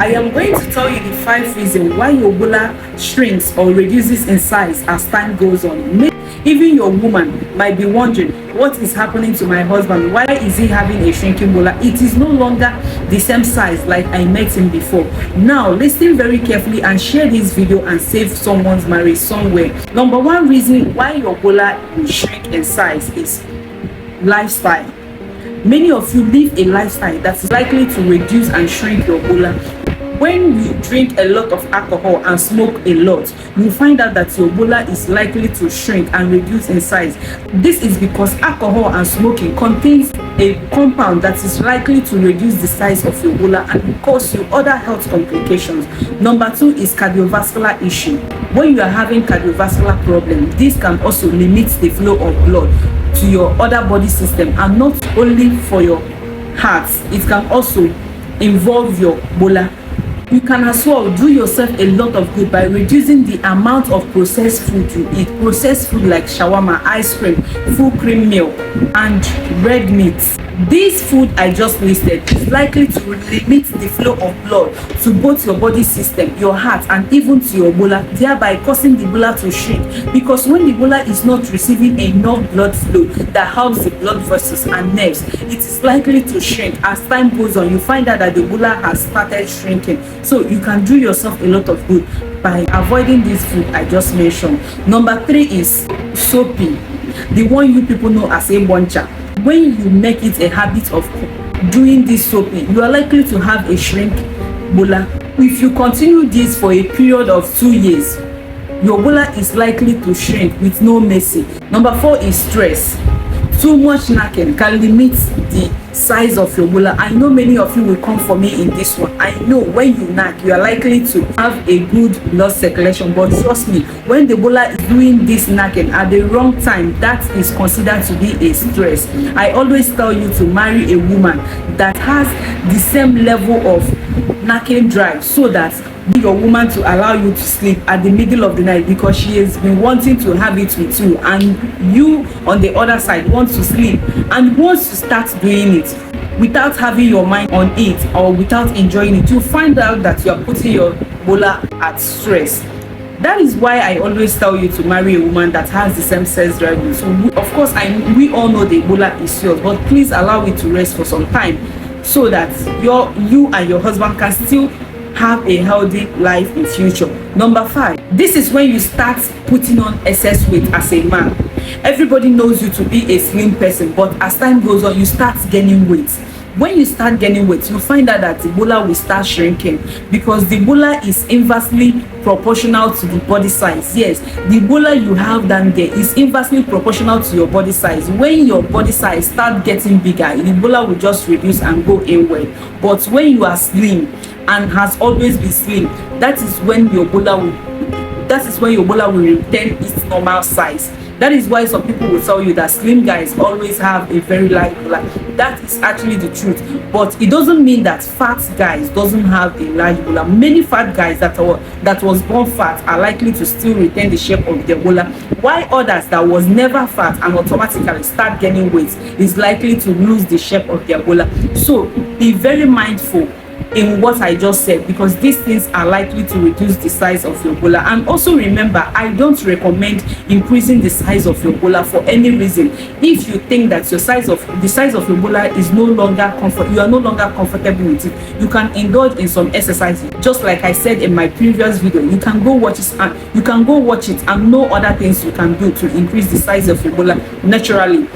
I am going to tell you the 5 reasons why your bola shrinks or reduces in size as time goes on. Even your woman might be wondering, what is happening to my husband? Why is he having a shrinking bola? It is no longer the same size like I met him before. Now listen very carefully and share this video and save someone's marriage somewhere. Number 1 reason why your bola will shrink in size is lifestyle. Many of you live a lifestyle that is likely to reduce and shrink your bola. When you drink a lot of alcohol and smoke a lot, you find out that your bola is likely to shrink and reduce in size. This is because alcohol and smoking contains a compound that is likely to reduce the size of your bola and cause you other health complications. Number 2 is cardiovascular issue. When you are having cardiovascular problem, this can also limit the flow of blood to your other body system, and not only for your heart, it can also involve your bola. You can as well do yourself a lot of good by reducing the amount of processed food you eat. Processed food like shawarma, ice cream, full cream milk, and red meat. This food I just listed is likely to limit the flow of blood to both your body system, your heart, and even to your bola, thereby causing the bola to shrink. Because when the bola is not receiving enough blood flow that helps the blood vessels and nerves, it is likely to shrink. As time goes on, you find out that the bola has started shrinking. So you can do yourself a lot of good by avoiding this food I just mentioned. Number 3 is soapy, the one you people know as a boncha. When you make it a habit of doing this soapy, you are likely to have a shrink bola. If you continue this for a period of 2 years, your bola is likely to shrink with no mercy. Number 4 is stress. Too much snacking can limit the size of your bola. I know many of you will come for me in this one. I know when you knack, you are likely to have a good blood circulation, but trust me, when the bola is doing this knacking at the wrong time, that is considered to be a stress. I always tell you to marry a woman that has the same level of knacking drive, so that your woman to allow you to sleep at the middle of the night because she has been wanting to have it with you, and you on the other side want to sleep and wants to start doing it without having your mind on it or without enjoying it. You find out that you are putting your bola at stress. That is why I always tell you to marry a woman that has the same sex drive. So of course we all know the bola is yours, but please allow it to rest for some time so that you and your husband can still have a healthy life in future. Number 5, this is when you start putting on excess weight as a man. Everybody knows you to be a slim person, but as time goes on, you start gaining weight. When you start gaining weight, you find out that the bola will start shrinking, because the bola is inversely proportional to the body size. Yes, the bola you have down there is inversely proportional to your body size. When your body size start getting bigger, the bola will just reduce and go inward. But when you are slim and has always been slim, that is when your bola will retain its normal size. That is why some people will tell you that slim guys always have a very large bola. That is actually the truth, but it doesn't mean that fat guys doesn't have a large bola. Many fat guys that was born fat are likely to still retain the shape of their bola, while others that was never fat and automatically start gaining weight is likely to lose the shape of their bola. So be very mindful in what I just said, because these things are likely to reduce the size of your bola. And also remember, I don't recommend increasing the size of your bola for any reason. If you think that the size of your bola is you are no longer comfortable with it, you can indulge in some exercises. Just like I said in my previous video, you can go watch it and know other things you can do to increase the size of your bola naturally.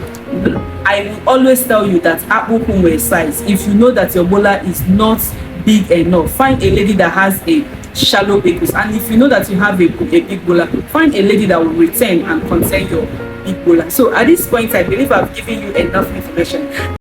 I will always tell you that apple size. If you know that your bola is not big enough, find a lady that has a shallow bagus. And if you know that you have a big bola, find a lady that will retain and contain your big bola. So at this point, I believe I've given you enough information.